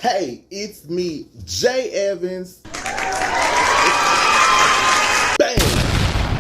Hey, it's me, J.Evans. Bam!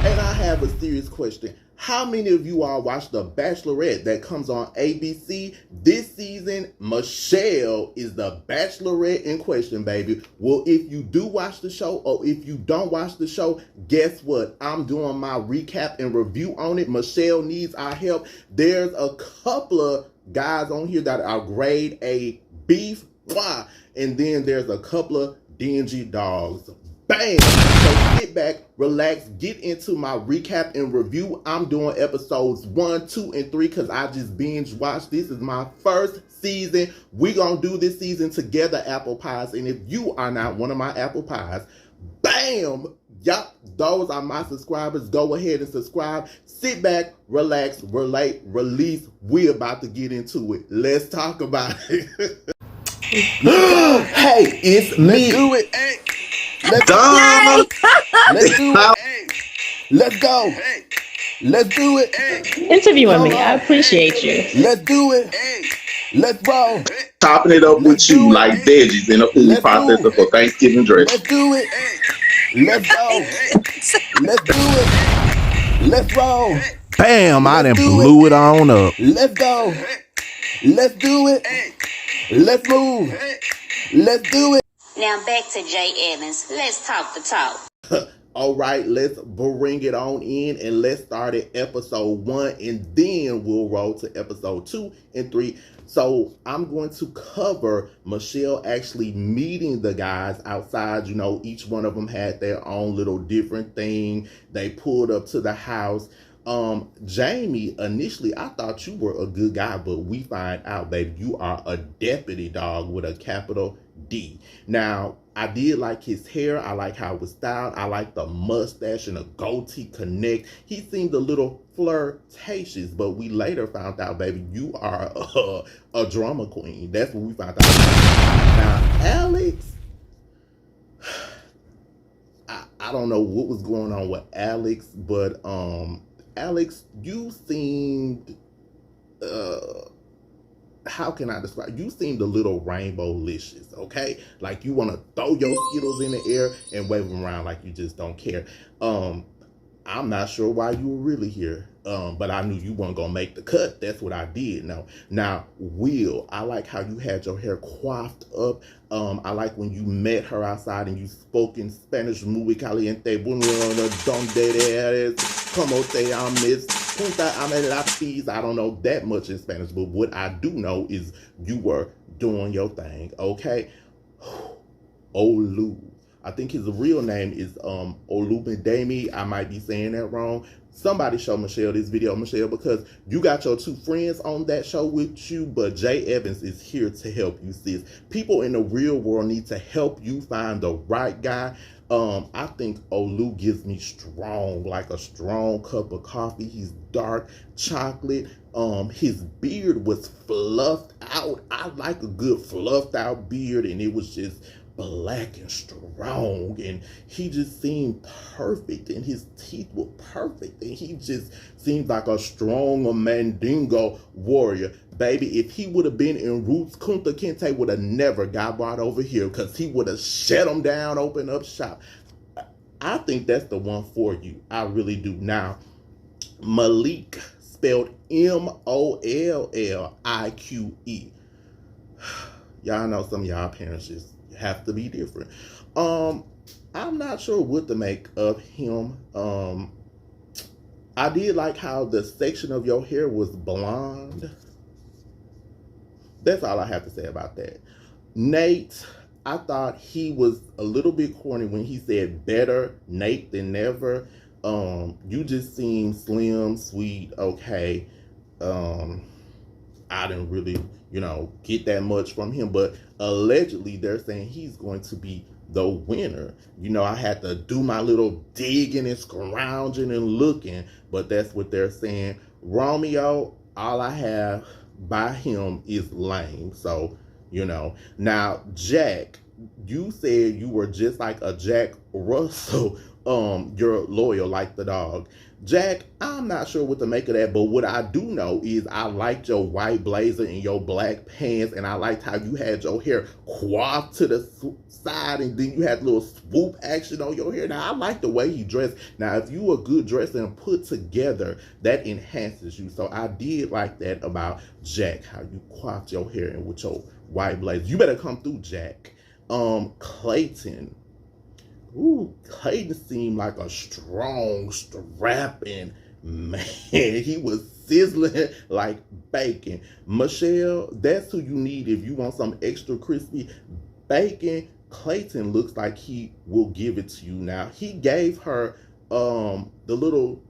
And I have a serious question. How many of you all watch The Bachelorette that comes on ABC this season? Michelle is the Bachelorette in question, baby. Well, if you do watch the show or if you don't watch the show, guess what? I'm doing my recap and review on it. Michelle needs our help. There's a couple of guys on here that are grade A beef. Wow. And then there's a couple of dingy dogs. Bam! So sit back, relax, get into my recap and review. I'm doing episodes 1, 2, and 3 because I just binge watched. This is my first season. We're going to do this season together, apple pies. And if you are not one of my apple pies, bam! Yup, those are my subscribers. Go ahead and subscribe. Sit back, relax, relate, release. We're about to get into it. Let's talk about it. Hey, it's me. Let's do it. Hey. Let's go. Let's do it. Hey. Let's go. Hey. Let's do it. Hey. Interviewing me. I appreciate you. Let's do it. Hey. Let's roll. Topping it up with you like veggies in a food processor for Thanksgiving dressing. Let's do it. Let's go. Let's do it. Let's roll. Bam, I done blew it on up. Let's go. Let's do it. Let's move. Let's do it. Now back to J.Evans. Let's talk the talk. All right, let's bring it on in and let's start at episode 1 and then we'll roll to episode 2 and 3. So I'm going to cover Michelle actually meeting the guys outside. You know, each one of them had their own little different thing. They pulled up to the house. Jamie, initially I thought you were a good guy, but we find out, baby, you are a deputy dog with a capital D. Now, I did like his hair. I like how it was styled. I like the mustache and the goatee connect. He seemed a little flirtatious, but we later found out, baby, you are a drama queen. That's what we found out. Now, Alex, I don't know what was going on with Alex, but Alex, you seemed, how can I describe? You seemed a little rainbow-licious, okay? Like you want to throw your Skittles in the air and wave them around like you just don't care. I'm not sure why you were really here, but I knew you weren't going to make the cut. That's what I did know. Now, Will, I like how you had your hair coiffed up. I like when you met her outside and you spoke in Spanish, muy caliente, donde eres, como te llamas, punta ame lápiz. I don't know that much in Spanish, but what I do know is you were doing your thing, okay? Olu. I think his real name is Olumidemi. I might be saying that wrong. Somebody show Michelle this video, Michelle, because you got your 2 friends on that show with you, but J.Evans is here to help you, sis. People in the real world need to help you find the right guy. I think Olu gives me strong, like a strong cup of coffee. He's dark chocolate. His beard was fluffed out. I like a good fluffed out beard, and it was just black and strong, and he just seemed perfect, and his teeth were perfect, and he just seemed like a strong Mandingo warrior. Baby, if he would have been in Roots, Kunta Kinte would have never got brought over here because he would have shut him down, opened up shop. I think that's the one for you. I really do. Now, Malik, spelled M-O-L-L-I-Q-E. Y'all know some of y'all parents just have to be different. I'm not sure what to make of him. I did like how the section of your hair was blonde. That's all I have to say about that. Nate, I thought he was a little bit corny when he said better Nate than never. You just seem slim, sweet, okay. I didn't really, get that much from him, but allegedly they're saying he's going to be the winner. I had to do my little digging and scrounging and looking, but that's what they're saying. Romeo, all I have by him is lame. So, Now, Jack, you said you were just like a Jack Russell you're loyal like the dog. Jack, I'm not sure what to make of that, but what I do know is I liked your white blazer and your black pants, and I liked how you had your hair coiffed to the side, and then you had a little swoop action on your hair. Now, I like the way he dressed. Now, if you a good dresser and put together, that enhances you. So I did like that about Jack, how you coiffed your hair and with your white blazer. You better come through, Jack. Clayton. Ooh, Clayton seemed like a strong, strapping man. He was sizzling like bacon. Michelle, that's who you need if you want some extra crispy bacon. Clayton looks like he will give it to you. Now, he gave her the little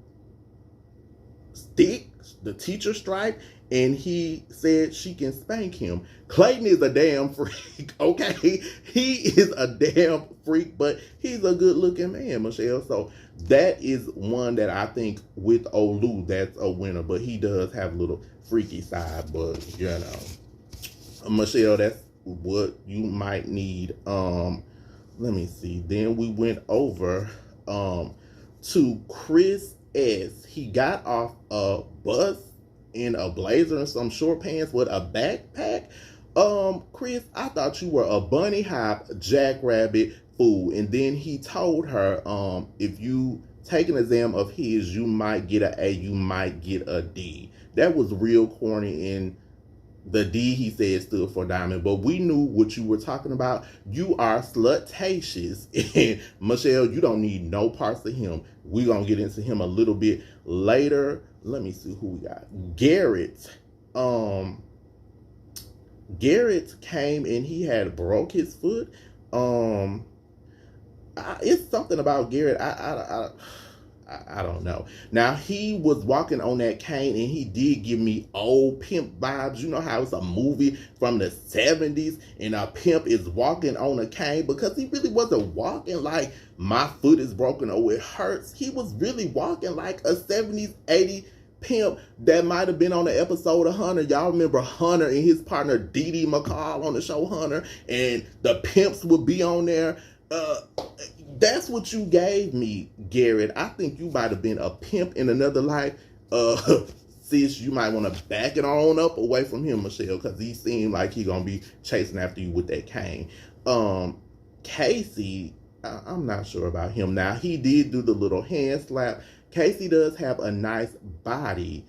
stick, the teacher stripe, and he said she can spank him. Clayton is a damn freak, okay? He is a damn freak, but he's a good-looking man, Michelle. So that is one that I think with Olu, that's a winner. But he does have a little freaky side, but, you know. Michelle, that's what you might need. Let me see. Then we went over to Chris S. He got off a bus in a blazer and some short pants with a backpack. Chris, I thought you were a bunny hop jackrabbit fool. And then he told her, if you take an exam of his, you might get an A, you might get a D. That was real corny, and the D, he said, stood for diamond. But we knew what you were talking about. You are slutatious. And Michelle, you don't need no parts of him. We're going to get into him a little bit later. Let me see who we got. Garrett. Garrett came and he had broke his foot. It's something about Garrett. I don't know. Now, he was walking on that cane, and he did give me old pimp vibes. You know how it's a movie from the 70s, and a pimp is walking on a cane, because he really wasn't walking like my foot is broken or it hurts. He was really walking like a 70s, 80s pimp that might have been on the episode of Hunter. Y'all remember Hunter and his partner Dee Dee McCall on the show Hunter, and the pimps would be on there. That's what you gave me, Garrett. I think you might have been a pimp in another life. Sis, you might want to back it on up away from him, Michelle, because he seemed like he gonna be chasing after you with that cane. Casey, I'm not sure about him. Now, he did do the little hand slap. Casey does have a nice body.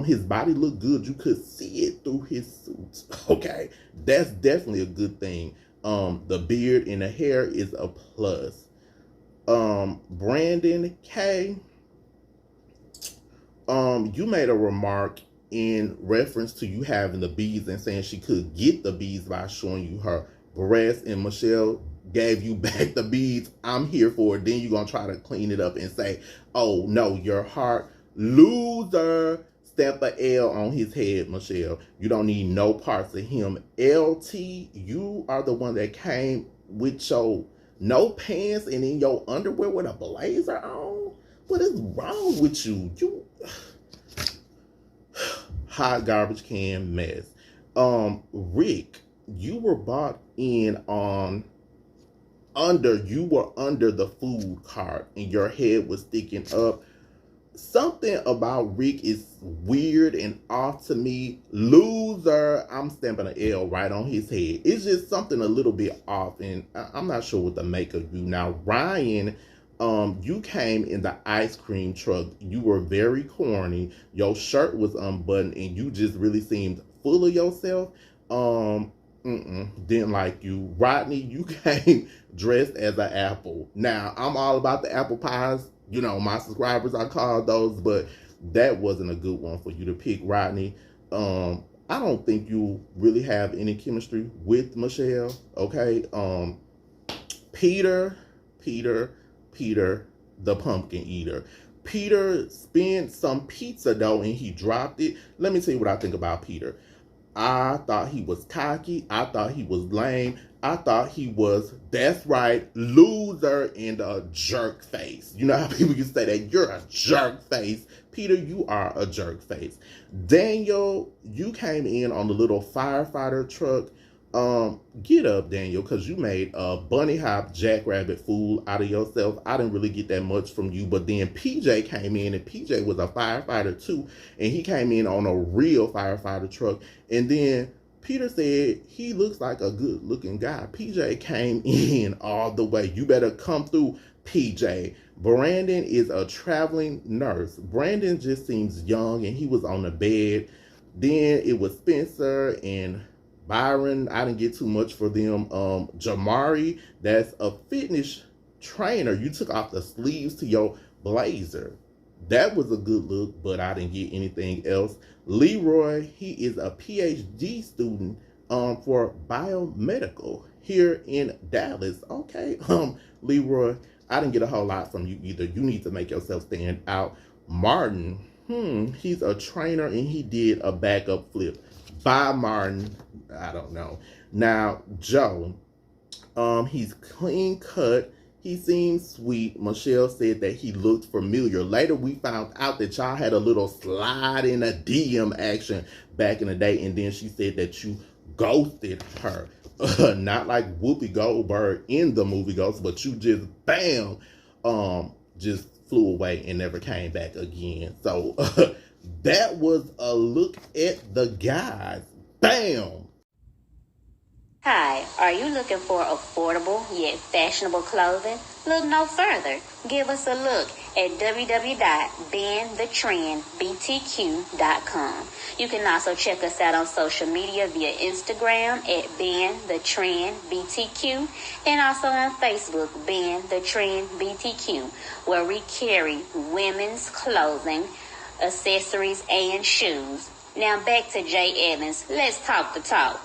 His body looked good. You could see it through his suit. Okay, that's definitely a good thing. The beard and the hair is a plus. Brandon K, you made a remark in reference to you having the beads and saying she could get the beads by showing you her breast, and Michelle gave you back the beads. I'm here for it. Then you're gonna try to clean it up and say, oh no, your heart. Loser. Stamp a L on his head, Michelle. You don't need no parts of him. LT, you are the one that came with your no pants and in your underwear with a blazer on. What is wrong with you? You hot garbage can mess. Rick, you were bought in on you were under the food cart and your head was sticking up. Something about Rick is weird and off to me. Loser. I'm stamping an L right on his head. It's just something a little bit off, and I'm not sure what to make of you. Now, Ryan, you came in the ice cream truck. You were very corny. Your shirt was unbuttoned, and you just really seemed full of yourself. Didn't like you. Rodney, you came dressed as an apple. Now, I'm all about the apple pies. You know, my subscribers, I call those, but that wasn't a good one for you to pick, Rodney. I don't think you really have any chemistry with Michelle, okay? Peter, the pumpkin eater. Peter spent some pizza dough and he dropped it. Let me tell you what I think about Peter. I thought he was cocky. I thought he was lame. I thought he was, that's right, loser and a jerk face. You know how people used to say that? You're a jerk face. Peter, you are a jerk face. Daniel, you came in on the little firefighter truck. Get up, Daniel, because you made a bunny hop jackrabbit fool out of yourself. I didn't really get that much from you, but then PJ came in, and PJ was a firefighter too, and he came in on a real firefighter truck. And then Peter said he looks like a good looking guy. PJ came in all the way. You better come through, PJ. Brandon is a traveling nurse. Brandon just seems young, and he was on the bed. Then it was Spencer and Byron. I didn't get too much for them. Jamari, that's a fitness trainer. You took off the sleeves to your blazer. That was a good look, but I didn't get anything else. Leroy, he is a PhD student for biomedical here in Dallas. Okay, Leroy, I didn't get a whole lot from you either. You need to make yourself stand out. Martin, he's a trainer and he did a backup flip. Bye, Martin. I don't know. Now, Joe, he's clean cut. He seems sweet. Michelle said that he looked familiar. Later, we found out that y'all had a little slide in a DM action back in the day, and then she said that you ghosted her. Not like Whoopi Goldberg in the movie Ghost, but you just, bam, just flew away and never came back again. So, that was a look at the guys. Bam! Hi, are you looking for affordable yet fashionable clothing? Look no further. Give us a look at www.bendthetrendbtq.com. You can also check us out on social media via Instagram at BendTheTrendBTQ and also on Facebook, BendTheTrendBTQ, where we carry women's clothing, accessories, and shoes. Now back to J.Evans. Let's talk the talk.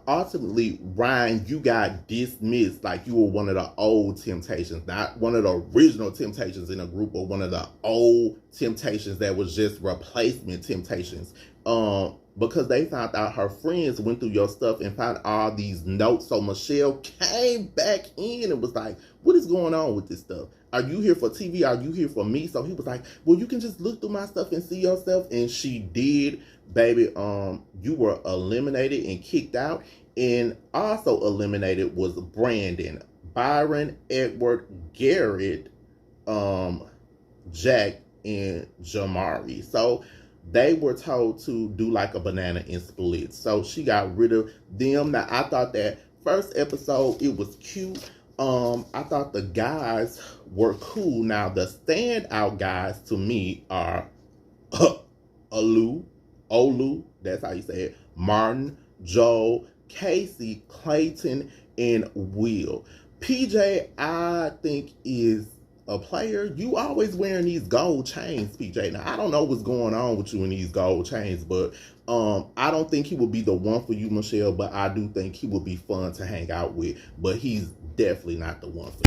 Ultimately, Ryan, you got dismissed like you were one of the old Temptations, not one of the original Temptations in a group, or one of the old Temptations that was just replacement Temptations. Because they found out her friends went through your stuff and found all these notes. So Michelle came back in and was like, what is going on with this stuff? Are you here for TV? Are you here for me? So he was like, well, you can just look through my stuff and see yourself. And she did, baby. You were eliminated and kicked out. And also eliminated was Brandon, Byron, Edward, Garrett, Jack, and Jamari. So they were told to do like a banana and split. So she got rid of them. Now, I thought that first episode, it was cute. I thought the guys were cool. Now, the standout guys to me are Olu, that's how you say it, Martin, Joel, Casey, Clayton, and Will. PJ, I think, is a player. You always wearing these gold chains, PJ. Now, I don't know what's going on with you in these gold chains, but I don't think he would be the one for you, Michelle, but I do think he would be fun to hang out with, but he's definitely not the one for you.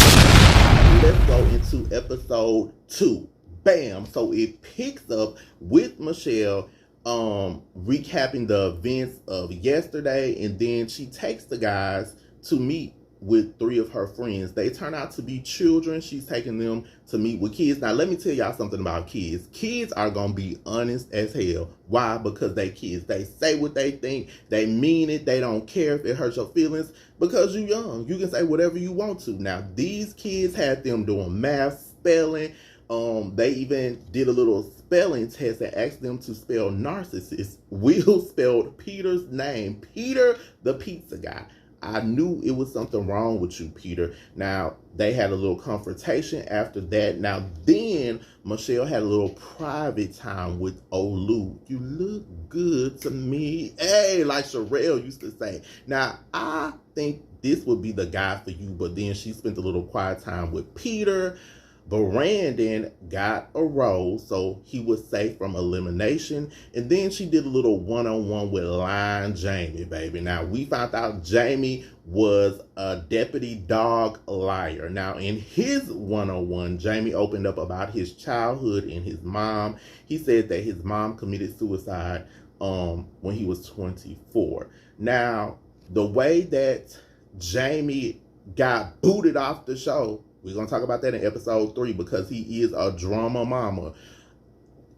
Let's go into episode 2. Bam! So it picks up with Michelle recapping the events of yesterday, and then she takes the guys to meet with 3 of her friends. They turn out to be children. She's taking them to meet with kids. Now, let me tell y'all something about kids. Kids are going to be honest as hell. Why? Because they kids. They say what they think. They mean it. They don't care if it hurts your feelings because you're young. You can say whatever you want to. Now, these kids had them doing math, spelling. They even did a little spelling test and asked them to spell narcissist. Will spelled Peter's name. Peter, the pizza guy. I knew it was something wrong with you, Peter. Now, they had a little confrontation after that. Now, then, Michelle had a little private time with Olu. You look good to me. Hey, like Sherelle used to say. Now, I think this would be the guy for you, but then she spent a little quiet time with Peter. Brandon got a role, so he was safe from elimination. And then she did a little one-on-one with Lion Jamie, baby. Now, we found out Jamie was a deputy dog liar. Now, in his one-on-one, Jamie opened up about his childhood and his mom. He said that his mom committed suicide when he was 24. Now, the way that Jamie got booted off the show, we're going to talk about that in episode 3 because he is a drama mama.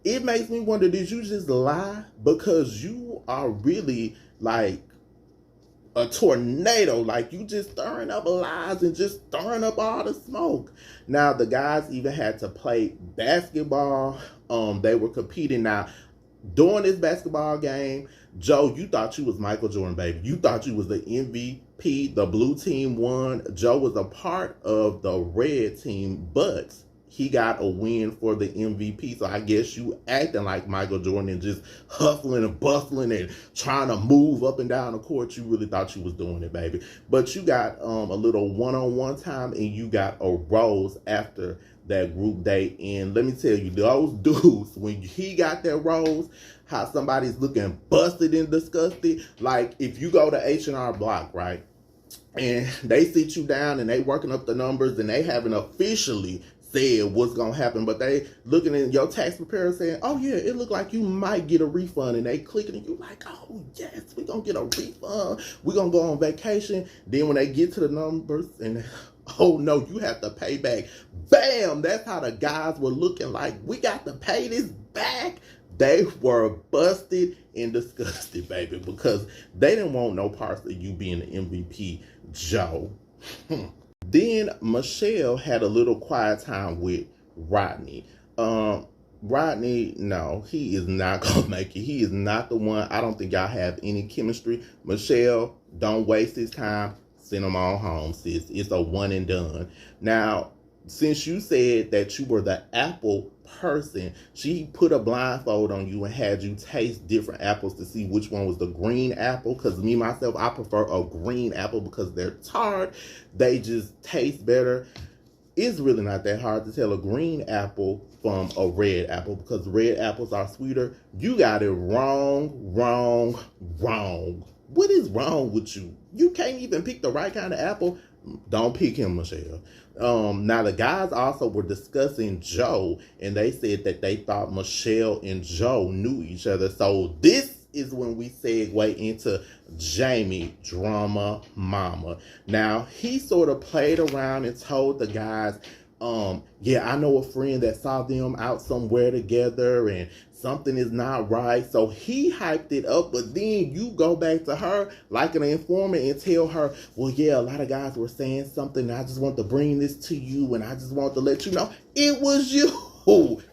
It makes me wonder, did you just lie? Because you are really like a tornado. Like, you just stirring up lies and just stirring up all the smoke. Now, the guys even had to play basketball. They were competing. Now, during this basketball game, Joe, you thought you was Michael Jordan, baby. You thought you was the MVP. The blue team won. Joe was a part of the red team, but he got a win for the MVP. So I guess you acting like Michael Jordan and just hustling and bustling and trying to move up and down the court. You really thought you was doing it, baby. But you got a little one-on-one time, and you got a rose after that group date. And let me tell you, those dudes, when he got that rose, how somebody's looking busted and disgusted. Like, if you go to H&R Block, right, and they sit you down and they working up the numbers and they haven't officially said what's gonna happen, but they looking in your tax preparer saying, oh yeah, it look like you might get a refund, and they clicking and you like, oh yes, we gonna get a refund, we gonna go on vacation. Then when they get to the numbers and oh no, you have to pay back, bam, that's how the guys were looking, like, we got to pay this back. They were busted and disgusted, baby, because they didn't want no parts of you being the MVP, Joe. Then Michelle had a little quiet time with Rodney. Rodney, no, he is not gonna make it. He is not the one. I don't think y'all have any chemistry. Michelle, don't waste his time. Send him on home, sis. It's a one and done. Now, since you said that you were the apple person, she put a blindfold on you and had you taste different apples to see which one was the green apple. Because me, myself, I prefer a green apple because they're tart. They just taste better. It's really not that hard to tell a green apple from a red apple because red apples are sweeter. You got it wrong. What is wrong with you? You can't even pick the right kind of apple. Don't pick him, Michelle. Now, the guys also were discussing Joe, and they said that they thought Michelle and Joe knew each other. So this is when we segue into Jamie, drama mama. Now, he sort of played around and told the guys, yeah, I know a friend that saw them out somewhere together and something is not right. So he hyped it up, but then you go back to her like an informant and tell her, well, yeah, a lot of guys were saying something, and I just want to bring this to you, and I just want to let you know it was you.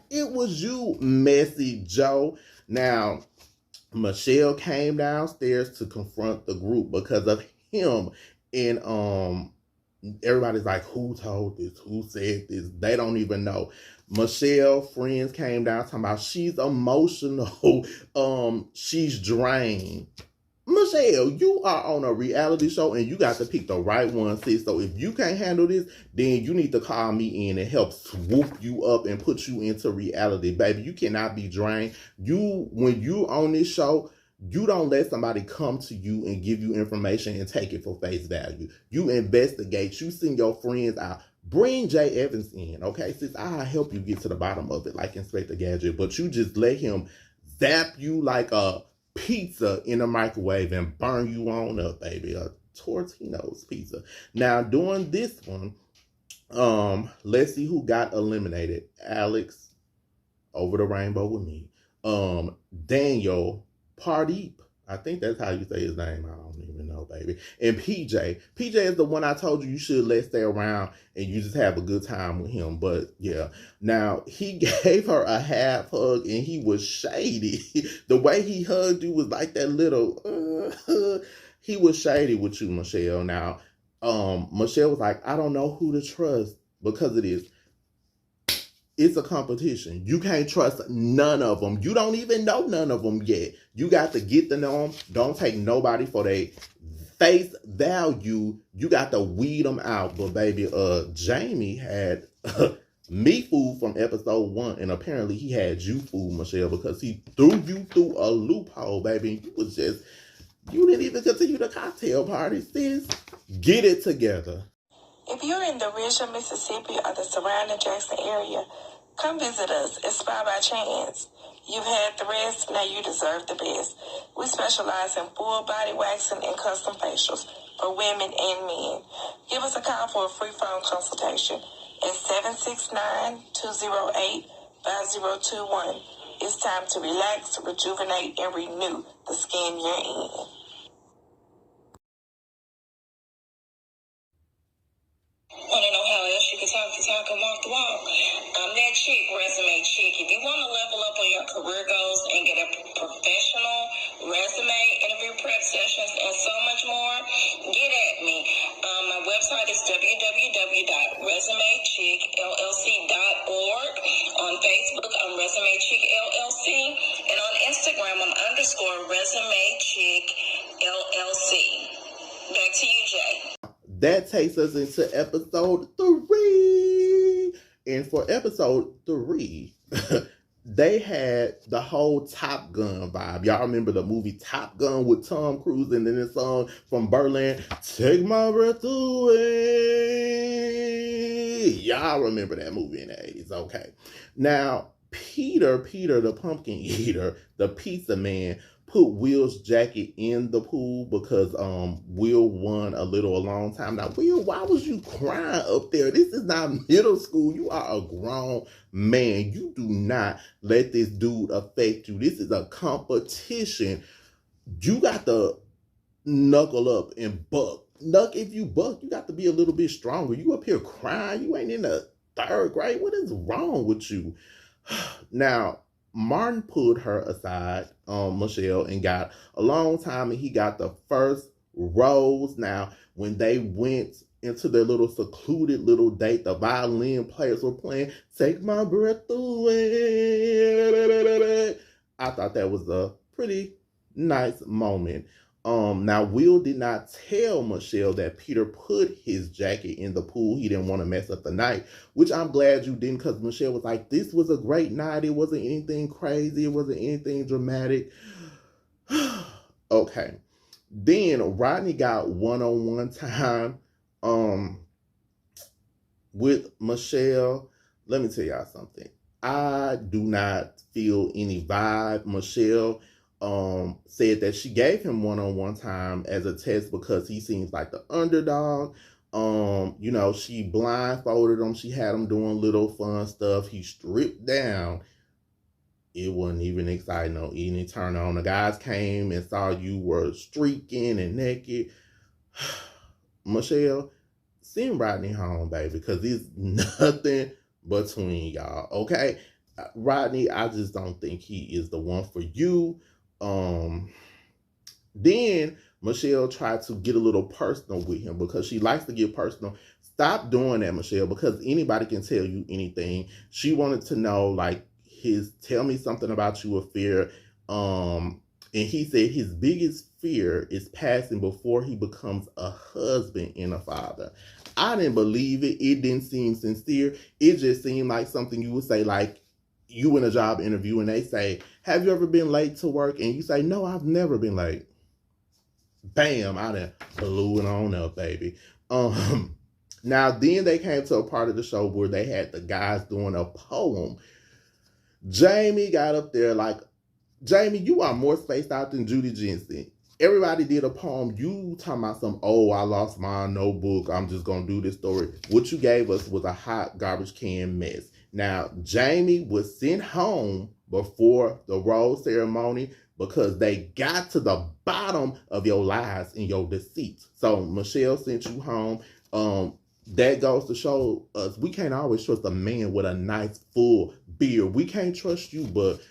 It was you, messy Joe. Now, Michelle came downstairs to confront the group because of him, and everybody's like, who told this? Who said this? They don't even know. Michelle friends came down talking about she's emotional. She's drained. Michelle, you are on a reality show and you got to pick the right one, sis. So if you can't handle this, then you need to call me in and help swoop you up and put you into reality, baby. You cannot be drained. When you on this show, you don't let somebody come to you and give you information and take it for face value. You investigate. You send your friends out. Bring J.Evans in, okay? Sis, I'll help you get to the bottom of it like Inspector Gadget. But you just let him zap you like a pizza in a microwave and burn you on up, baby. A Tortino's pizza. Now, during this one, let's see who got eliminated. Alex, over the rainbow with me. Daniel, Pardeep. I think that's how you say his name. I don't even know, baby. And PJ. PJ is the one I told you should let stay around and you just have a good time with him. But yeah. Now, he gave her a half hug and he was shady. The way he hugged you was like that little, he was shady with you, Michelle. Now, Michelle was like, I don't know who to trust because it is. It's a competition. You can't trust none of them. You don't even know none of them yet. You got to get to know them. Don't take nobody for their face value. You got to weed them out. But baby, Jamie had me fooled from episode 1, and apparently he had you fooled, Michelle, because he threw you through a loophole, baby. You didn't even continue the cocktail party, sis. Get it together. If you're in the Ridgeville, Mississippi, or the surrounding Jackson area, come visit us at Spy by Chance. You've had the rest, now you deserve the best. We specialize in full body waxing and custom facials for women and men. Give us a call for a free phone consultation at 769-208-5021. It's time to relax, rejuvenate, and renew the skin you're in. website is www.resumechickllc.org. On Facebook, I'm Resume Chick LLC. And on Instagram, I'm _Resume Chick LLC. Back to you, Jay. That takes us into episode 3. And for episode 3, they had the whole Top Gun vibe. Y'all remember the movie Top Gun with Tom Cruise and then the song from Berlin, Take My Breath Away. Y'all remember that movie in the 80s, okay. Now, Peter the pumpkin eater, the pizza man, put Will's jacket in the pool because Will won a long time. Now, Will, why was you crying up there? This is not middle school. You are a grown man. You do not let this dude affect you. This is a competition. You got to knuckle up and buck. If you buck, you got to be a little bit stronger. You up here crying. You ain't in the 3rd grade. What is wrong with you? Now, Martin pulled her aside, Michelle, and got a long time, and he got the first rose. Now, when they went into their little secluded little date, the violin players were playing Take My Breath Away. I thought that was a pretty nice moment. Now, Will did not tell Michelle that Peter put his jacket in the pool. He didn't want to mess up the night, which I'm glad you didn't, because Michelle was like, this was a great night. It wasn't anything crazy. It wasn't anything dramatic. Okay. Then Rodney got one-on-one time with Michelle. Let me tell y'all something. I do not feel any vibe. Michelle said that she gave him one-on-one time as a test because he seems like the underdog. You know, she blindfolded him. She had him doing little fun stuff. He stripped down. It wasn't even exciting or any turn on. The guys came and saw you were streaking and naked. Michelle, send Rodney home, baby, because it's nothing between y'all, okay? Rodney, I just don't think he is the one for you. Then Michelle tried to get a little personal with him because she likes to get personal. Stop doing that, Michelle, because anybody can tell you anything. She wanted to know, like, tell me something about you, a fear. And he said his biggest fear is passing before he becomes a husband and a father. I didn't believe it. It didn't seem sincere. It just seemed like something you would say, like, you in a job interview and they say, have you ever been late to work? And you say, no, I've never been late. Bam, I done blew it on up, baby. Now, then they came to a part of the show where they had the guys doing a poem. Jamie got up there like, Jamie, you are more spaced out than Judy Jensen. Everybody did a poem. You talking about some, oh, I lost my notebook. I'm just going to do this story. What you gave us was a hot garbage can mess. Now, Jamie was sent home before the rose ceremony because they got to the bottom of your lies and your deceit. So Michelle sent you home. That goes to show us we can't always trust a man with a nice full beard. We can't trust you, but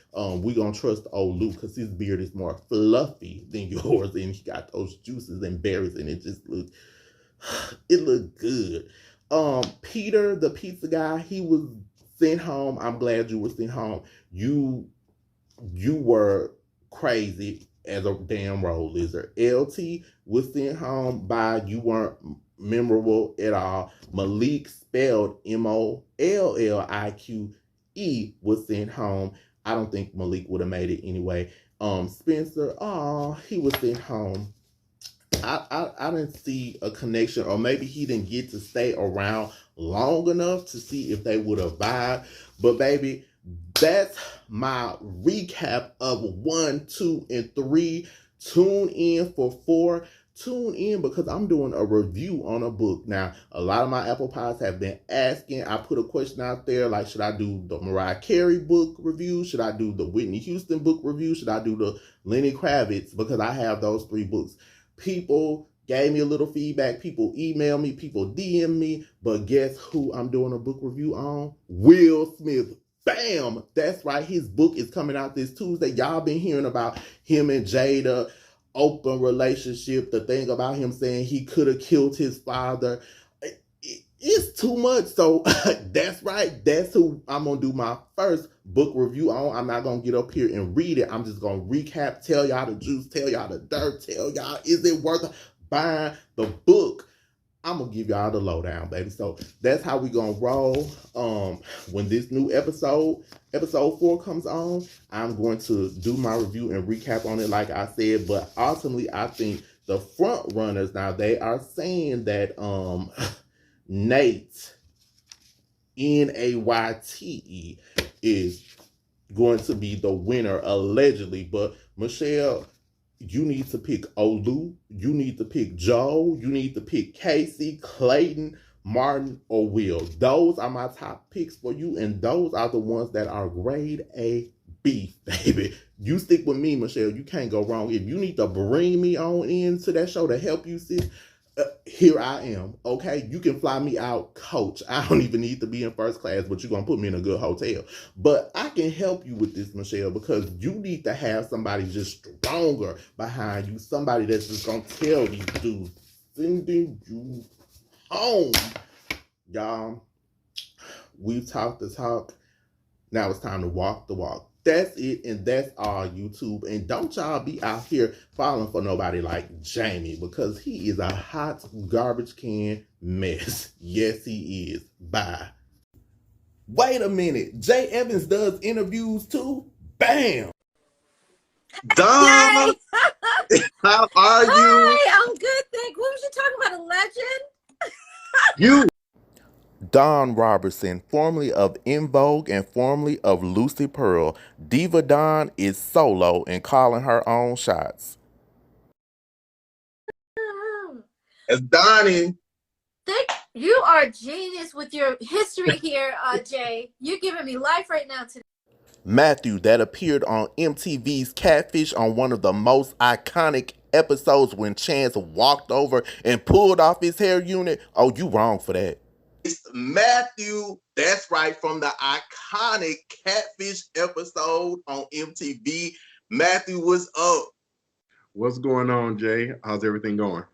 we gonna trust old Luke because his beard is more fluffy than yours, and he got those juices and berries, and it just looked good. Peter, the pizza guy, he was sent home. I'm glad you were sent home. You were crazy as a damn road lizard. LT was sent home by you weren't memorable at all. Malik, spelled Mollique, was sent home. I don't think Malik would have made it anyway. Spencer, he was sent home. I didn't see a connection, or maybe he didn't get to stay around long enough to see if they would have vibed. But baby, that's my recap of 1, 2, and 3. Tune in for 4. Tune in because I'm doing a review on a book. Now, a lot of my Apple Pies have been asking. I put a question out there like, should I do the Mariah Carey book review? Should I do the Whitney Houston book review? Should I do the Lenny Kravitz? Because I have those 3 books. People gave me a little feedback. People email me. People DM me. But guess who I'm doing a book review on? Will Smith. Bam! That's right. His book is coming out this Tuesday. Y'all been hearing about him and Jada, open relationship, the thing about him saying he could have killed his father. It's too much. So that's right. That's who I'm going to do my first book review on. I'm not going to get up here and read it. I'm just going to recap, tell y'all the juice, tell y'all the dirt, tell y'all, is it worth buying the book? I'm going to give y'all the lowdown, baby. So that's how we going to roll. When this new episode 4 comes on, I'm going to do my review and recap on it like I said. But ultimately, I think the front runners now, they are saying that Nate, Nayte, is going to be the winner allegedly. But Michelle, you need to pick Olu, you need to pick Joe, you need to pick Casey, Clayton, Martin, or Will. Those are my top picks for you, and those are the ones that are grade A beef, baby. You stick with me, Michelle. You can't go wrong. If you need to bring me on into that show to help you, sis, here I am, okay? You can fly me out, coach. I don't even need to be in first class, but you're going to put me in a good hotel. But I can help you with this, Michelle, because you need to have somebody just stronger behind you, somebody that's just going to tell these dudes, sending you home. Y'all, we've talked the talk. Now it's time to walk the walk. That's it, and that's all, YouTube. And don't y'all be out here falling for nobody like Jamie, because he is a hot garbage can mess. Yes, he is. Bye. Wait a minute. J.Evans does interviews too? Bam! Donna, how are you? Hi, I'm good, thank you. What was you talking about, a legend? You. Dawn Robertson, formerly of In Vogue and formerly of Lucy Pearl. Diva Dawn is solo and calling her own shots. It's Donnie. You are genius with your history here, Jay. You're giving me life right now today. Matthew, that appeared on MTV's Catfish on one of the most iconic episodes when Chance walked over and pulled off his hair unit. Oh, you wrong for that. It's Matthew, that's right, from the iconic Catfish episode on MTV. Matthew, what's up? What's going on, Jay? How's everything going?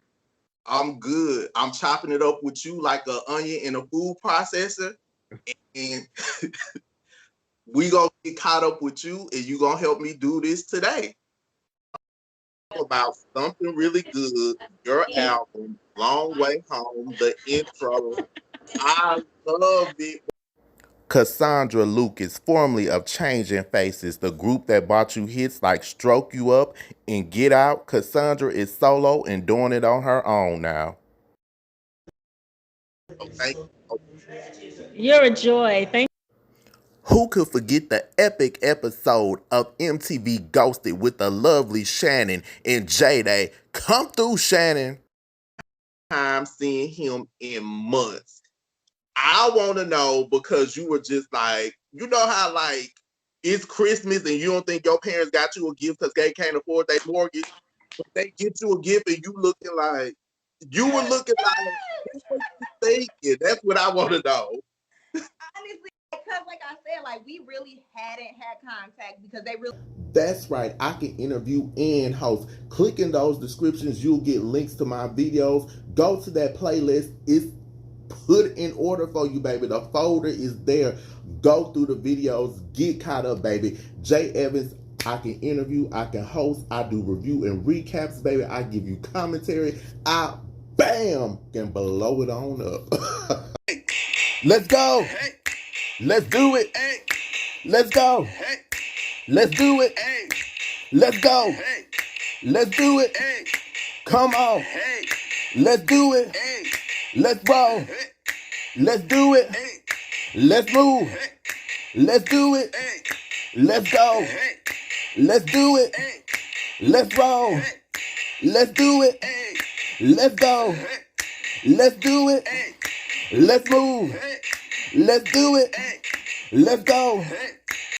I'm good. I'm chopping it up with you like an onion in a food processor. And we gonna get caught up with you, and you gonna help me do this today. About something really good, your album, Long Way Home, the intro. I love it. Cassandra Lucas, formerly of Changing Faces, the group that brought you hits like Stroke You Up and Get Out. Cassandra is solo and doing it on her own now. Okay. You're a joy. Thank Who could forget the epic episode of MTV Ghosted with the lovely Shannon and JayDay? Come through, Shannon. Time seeing him in months. I want to know, because you were just like, you know how like it's Christmas and you don't think your parents got you a gift because they can't afford their mortgage, but they get you a gift and you were looking like, this what you thinking. That's what I want to know. Honestly, because like I said, like we really hadn't had contact because they really. That's right. I can interview and host. Click in those descriptions. You'll get links to my videos. Go to that playlist. It's put in order for you, baby. The folder is there. Go through the videos. Get caught up, baby. J.Evans, I can interview. I can host. I do review and recaps, baby. I give you commentary. I, bam, can blow it on up. Let's go. Let's do it. Let's go. Let's do it. Let's go. Let's do it. Come on. Let's do it. Let's roll. Let's do it. Let's move. Let's do it. Let's go. Let's do it. Let's roll. Let's do it. Let's go. Let's do it. Let's move. Let's do it. Let's go.